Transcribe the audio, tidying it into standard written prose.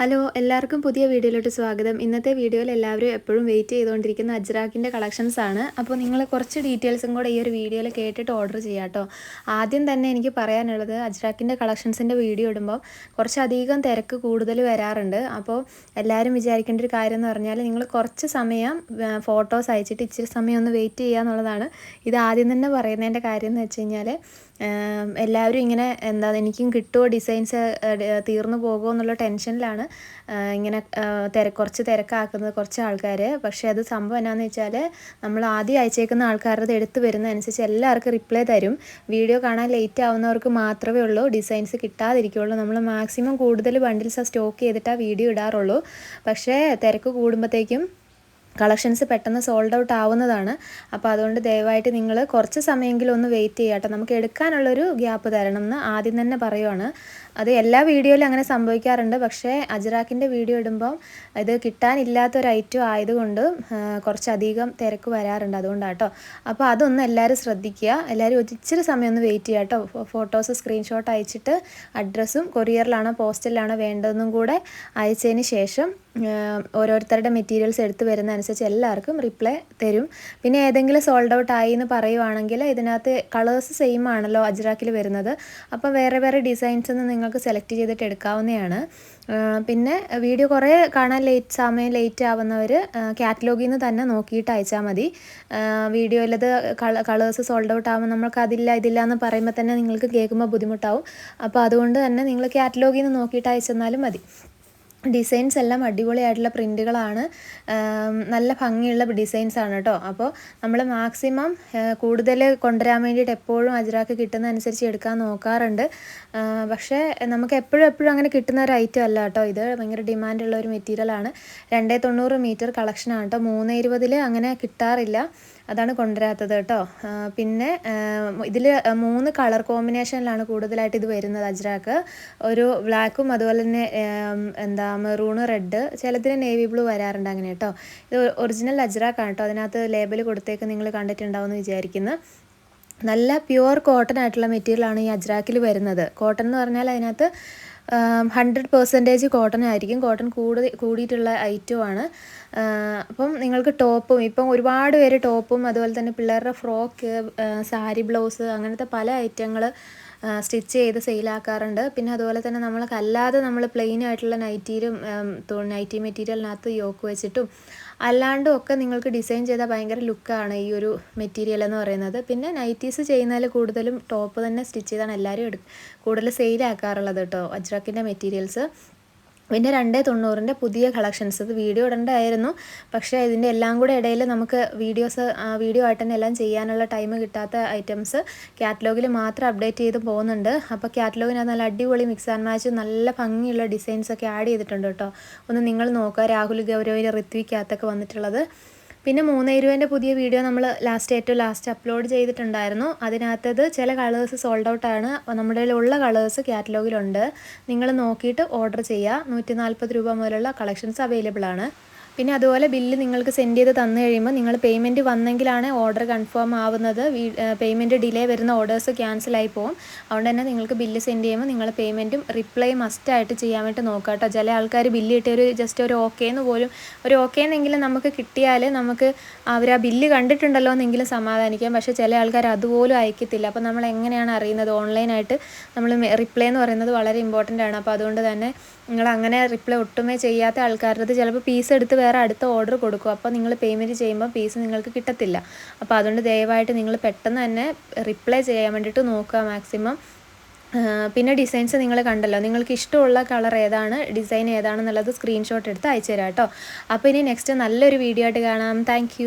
Hello എല്ലാവർക്കും പുതിയ വീഡിയോയിലോട്ട് സ്വാഗതം. ഇന്നത്തെ വീഡിയോയിൽ എല്ലാവരും എപ്പോഴും വെയിറ്റ് ചെയ്തുകൊണ്ടിരിക്കുന്ന അജ്രാക്കിൻ്റെ കളക്ഷൻസ് ആണ്. അപ്പോൾ നിങ്ങൾ കുറച്ച് ഡീറ്റെയിൽസും കൂടെ ഈ ഒരു വീഡിയോയിൽ കേട്ടിട്ട് ഓർഡർ ചെയ്യാം കേട്ടോ. ആദ്യം തന്നെ എനിക്ക് പറയാനുള്ളത്, അജ്രാക്കിൻ്റെ കളക്ഷൻസിൻ്റെ വീഡിയോ ഇടുമ്പോൾ കുറച്ചധികം തിരക്ക് കൂടുതൽ വരാറുണ്ട്. അപ്പോൾ എല്ലാവരും വിചാരിക്കേണ്ട ഒരു കാര്യം എന്ന് പറഞ്ഞാൽ, നിങ്ങൾ കുറച്ച് സമയം ഫോട്ടോസ് അയച്ചിട്ട് ഇച്ചിരി സമയം ഒന്ന് വെയിറ്റ് ചെയ്യുക എന്നുള്ളതാണ്. ഇത് ആദ്യം തന്നെ പറയുന്നതിൻ്റെ കാര്യം എന്ന് വെച്ച് കഴിഞ്ഞാൽ, എല്ലാവരും ഇങ്ങനെ എനിക്കും കിട്ടുമോ, ഡിസൈൻസ് തീർന്നു പോകുമോ എന്നുള്ള ടെൻഷനിലാണ് ഇങ്ങനെ കുറച്ച് തിരക്കാക്കുന്നത് കുറച്ച് ആൾക്കാർ. പക്ഷേ അത് സംഭവം എന്നാന്ന് വെച്ചാൽ, നമ്മൾ ആദ്യം അയച്ചേക്കുന്ന ആൾക്കാരുടെ എടുത്ത് വരുന്നതനുസരിച്ച് എല്ലാവർക്കും റിപ്ലൈ തരും. വീഡിയോ കാണാൻ ലേറ്റ് ആവുന്നവർക്ക് മാത്രമേ ഉള്ളൂ ഡിസൈൻസ് കിട്ടാതിരിക്കുകയുള്ളൂ. നമ്മൾ മാക്സിമം കൂടുതൽ ബണ്ടിൽസ് സ്റ്റോക്ക് ചെയ്തിട്ടാണ് വീഡിയോ ഇടാറുള്ളൂ. പക്ഷേ തിരക്ക് കൂടുമ്പോഴത്തേക്കും കളക്ഷൻസ് പെട്ടെന്ന് സോൾഡ് ഔട്ട് ആവുന്നതാണ്. അപ്പോൾ അതുകൊണ്ട് ദയവായിട്ട് നിങ്ങൾ കുറച്ച് സമയമെങ്കിലും ഒന്ന് വെയിറ്റ് ചെയ്യുക കേട്ടോ. നമുക്ക് എടുക്കാനുള്ളൊരു ഗ്യാപ്പ് തരണം എന്ന് ആദ്യം തന്നെ പറയുവാണ്. അത് എല്ലാ വീഡിയോയിലും അങ്ങനെ സംഭവിക്കാറുണ്ട്. പക്ഷേ അജ്രാക്കിൻ്റെ വീഡിയോ ഇടുമ്പം ഇത് കിട്ടാനില്ലാത്തൊരു ഐറ്റം ആയതുകൊണ്ട് കുറച്ചധികം തിരക്ക് വരാറുണ്ട്. അതുകൊണ്ടാണ് കേട്ടോ. അപ്പോൾ അതൊന്ന് എല്ലാവരും ശ്രദ്ധിക്കുക. എല്ലാവരും ഇച്ചിരി സമയം ഒന്ന് വെയിറ്റ് ചെയ്യുക കേട്ടോ. ഫോട്ടോസ് സ്ക്രീൻഷോട്ട് അയച്ചിട്ട് അഡ്രസ്സും കൊറിയറിലാണോ പോസ്റ്റലിലാണോ വേണ്ടതെന്നും കൂടെ അയച്ചതിന് ശേഷം ഓരോരുത്തരുടെ മെറ്റീരിയൽസ് എടുത്ത് വരുന്നതനുസരിച്ച് എല്ലാവർക്കും റിപ്ലൈ തരും. പിന്നെ ഏതെങ്കിലും സോൾഡ് ഔട്ട് ആയി എന്ന് പറയുവാണെങ്കിൽ, ഇതിനകത്ത് കളേഴ്സ് സെയിം ആണല്ലോ അജ്രാക്കിൽ വരുന്നത്. അപ്പോൾ വേറെ വേറെ ഡിസൈൻസ് ഒന്നും നിങ്ങൾക്ക് സെലക്ട് ചെയ്തിട്ട് എടുക്കാവുന്നതാണ്. പിന്നെ വീഡിയോ കുറേ കാണാൻ സമയം ലേറ്റ് ആവുന്നവർ കാറ്റലോഗിൽ നിന്ന് തന്നെ നോക്കിയിട്ട് അയച്ചാൽ മതി. വീഡിയോയിലത് കളേഴ്സ് സോൾഡ് ഔട്ട് ആകുമ്പോൾ നമ്മൾക്ക് ഇതില്ല എന്ന് പറയുമ്പോൾ തന്നെ നിങ്ങൾക്ക് കേൾക്കുമ്പോൾ ബുദ്ധിമുട്ടാവും. അപ്പോൾ അതുകൊണ്ട് തന്നെ നിങ്ങൾ കാറ്റലോഗിൽ നിന്ന് നോക്കിയിട്ട് അയച്ചെന്നാലും മതി. ഡിസൈൻസ് എല്ലാം അടിപൊളിയായിട്ടുള്ള പ്രിൻറ്റുകളാണ്, നല്ല ഭംഗിയുള്ള ഡിസൈൻസാണ് കേട്ടോ. അപ്പോൾ നമ്മൾ മാക്സിമം കൂടുതൽ കൊണ്ടുവരാൻ വേണ്ടിയിട്ട് എപ്പോഴും അജ്രാക്ക് കിട്ടുന്നതനുസരിച്ച് എടുക്കാൻ നോക്കാറുണ്ട്. പക്ഷേ നമുക്ക് എപ്പോഴും അങ്ങനെ കിട്ടുന്ന ഒരു ഐറ്റം അല്ല കേട്ടോ. ഇത് ഭയങ്കര ഡിമാൻഡുള്ള ഒരു മെറ്റീരിയലാണ്. 290 മീറ്റർ കളക്ഷനാണ് കേട്ടോ. 320 അങ്ങനെ കിട്ടാറില്ല, അതാണ് കൊണ്ടുവരാത്തത് കേട്ടോ. പിന്നെ ഇതിൽ 3 കളർ കോമ്പിനേഷനിലാണ് കൂടുതലായിട്ട് ഇത് വരുന്നത് അജ്രാക്ക്. ഒരു ബ്ലാക്കും അതുപോലെ തന്നെ മെറൂണ്, റെഡ്, ചിലതിന് നേവി ബ്ലൂ വരാറുണ്ട് അങ്ങനെ കേട്ടോ. ഇത് ഒറിജിനൽ അജ്രാക്കാണ് കേട്ടോ. അതിനകത്ത് ലേബൽ കൊടുത്തേക്ക് നിങ്ങൾ കണ്ടിട്ടുണ്ടാവുമെന്ന് വിചാരിക്കുന്നു. നല്ല പ്യുവർ കോട്ടൺ ആയിട്ടുള്ള മെറ്റീരിയലാണ് ഈ അജ്രാക്കിൽ വരുന്നത്. കോട്ടൺ എന്ന് പറഞ്ഞാൽ അതിനകത്ത് 100% കോട്ടൺ ആയിരിക്കും. കോട്ടൺ കൂടിയിട്ടുള്ള ഐറ്റമാണ്. അപ്പം നിങ്ങൾക്ക് ടോപ്പും, ഇപ്പം ഒരുപാട് പേര് ടോപ്പും അതുപോലെ തന്നെ പിള്ളേരുടെ ഫ്രോക്ക്, സാരി ബ്ലൗസ്, അങ്ങനത്തെ പല ഐറ്റങ്ങൾ സ്റ്റിച്ച് ചെയ്ത് സെയിലാക്കാറുണ്ട്. പിന്നെ അതുപോലെ തന്നെ അല്ലാതെ നമ്മൾ പ്ലെയിൻ ആയിട്ടുള്ള നൈറ്റി മെറ്റീരിയലിനകത്ത് യോക്ക് വെച്ചിട്ടും അല്ലാണ്ടും ഒക്കെ നിങ്ങൾക്ക് ഡിസൈൻ ചെയ്താൽ ഭയങ്കര ലുക്കാണ് ഈ ഒരു മെറ്റീരിയൽ എന്ന് പറയുന്നത്. പിന്നെ നൈറ്റീസ് ചെയ്യുന്നതിൽ കൂടുതലും ടോപ്പ് തന്നെ സ്റ്റിച്ച് ചെയ്താണ് എല്ലാവരും കൂടുതൽ സെയിലാക്കാറുള്ളത് കേട്ടോ അജ്രാക്കിൻ്റെ മെറ്റീരിയൽസ്. പിന്നെ 290 പുതിയ കളക്ഷൻസ്, ഇത് വീഡിയോ ഇടേണ്ടതായിരുന്നു. പക്ഷേ ഇതിൻ്റെ എല്ലാം കൂടെ ഇടയിൽ നമുക്ക് വീഡിയോ ആയിട്ട് തന്നെ എല്ലാം ചെയ്യാനുള്ള ടൈം കിട്ടാത്ത ഐറ്റംസ് കാറ്റലോഗിൽ മാത്രം അപ്ഡേറ്റ് ചെയ്ത് പോകുന്നുണ്ട്. അപ്പോൾ കാറ്റലോഗിനകത്ത് നല്ല അടിപൊളി മിക്സ് ആൻഡ് മാച്ച് നല്ല ഭംഗിയുള്ള ഡിസൈൻസൊക്കെ ആഡ് ചെയ്തിട്ടുണ്ട് കേട്ടോ. ഒന്ന് നിങ്ങൾ നോക്കുക. രാഹുൽ ഗൗരവിൻ്റെ ഋത്വിക്കകത്തൊക്കെ വന്നിട്ടുള്ളത്. പിന്നെ 320 പുതിയ വീഡിയോ നമ്മൾ ഏറ്റവും ലാസ്റ്റ് അപ്ലോഡ് ചെയ്തിട്ടുണ്ടായിരുന്നു. അതിനകത്തത് ചില കളേഴ്സ് സോൾഡ് ഔട്ടാണ്. നമ്മുടെ ഉള്ള കളേഴ്സ് കാറ്റലോഗിലുണ്ട്. നിങ്ങൾ നോക്കിയിട്ട് ഓർഡർ ചെയ്യുക. 140 രൂപ മുതലുള്ള കളക്ഷൻസ് അവൈലബിൾ ആണ്. പിന്നെ അതുപോലെ ബില്ല് നിങ്ങൾക്ക് സെൻഡ് ചെയ്ത് തന്നു കഴിയുമ്പോൾ നിങ്ങൾ പേയ്മെൻറ്റ് വന്നെങ്കിലാണ് ഓർഡർ കൺഫേം ആവുന്നത്. പേയ്മെൻറ്റ് ഡിലേ വരുന്ന ഓർഡേഴ്സ് ക്യാൻസലായി പോകും. അതുകൊണ്ട് തന്നെ നിങ്ങൾക്ക് ബില്ല് സെൻഡ് ചെയ്യുമ്പോൾ നിങ്ങൾ പേയ്മെൻറ്റും റിപ്ലൈ മസ്റ്റായിട്ട് ചെയ്യാൻ വേണ്ടി നോക്കുക കേട്ടോ. ചില ആൾക്കാർ ബില്ല് കിട്ടിയ ജസ്റ്റ് ഒരു ഓക്കേന്ന് പോലും, ഒരു ഓക്കേന്നെങ്കിലും നമുക്ക് കിട്ടിയാൽ നമുക്ക് അവർ ആ ബില്ല് കണ്ടിട്ടുണ്ടല്ലോ എന്നെങ്കിലും സമാധാനിക്കാം. പക്ഷേ ചില ആൾക്കാർ അതുപോലും അയക്കത്തില്ല. അപ്പോൾ നമ്മൾ എങ്ങനെയാണ് അറിയുന്നത്? ഓൺലൈനായിട്ട് നമ്മൾ റിപ്ലൈ എന്ന് പറയുന്നത് വളരെ ഇമ്പോർട്ടൻ്റ് ആണ്. അപ്പോൾ അതുകൊണ്ട് തന്നെ നിങ്ങൾ അങ്ങനെ റിപ്ലൈ ഒട്ടുമേ ചെയ്യാത്ത ആൾക്കാരുടെ ചിലപ്പോൾ പീസ് എടുത്ത് വേറെ അടുത്ത ഓർഡർ കൊടുക്കും. അപ്പോൾ നിങ്ങൾ പേയ്മെൻറ്റ് ചെയ്യുമ്പോൾ പീസ് നിങ്ങൾക്ക് കിട്ടത്തില്ല. അപ്പോൾ അതുകൊണ്ട് ദയവായിട്ട് നിങ്ങൾ പെട്ടെന്ന് തന്നെ റിപ്ലൈ ചെയ്യാൻ വേണ്ടിയിട്ട് നോക്കുക മാക്സിമം. പിന്നെ ഡിസൈൻസ് നിങ്ങൾ കണ്ടല്ലോ, നിങ്ങൾക്ക് ഇഷ്ടമുള്ള കളർ ഏതാണ്, ഡിസൈൻ ഏതാണെന്നുള്ളത് സ്ക്രീൻഷോട്ട് എടുത്ത് അയച്ചു തരാം കേട്ടോ. അപ്പോൾ ഇനി നെക്സ്റ്റ് നല്ലൊരു വീഡിയോ ആയിട്ട് കാണാം. താങ്ക്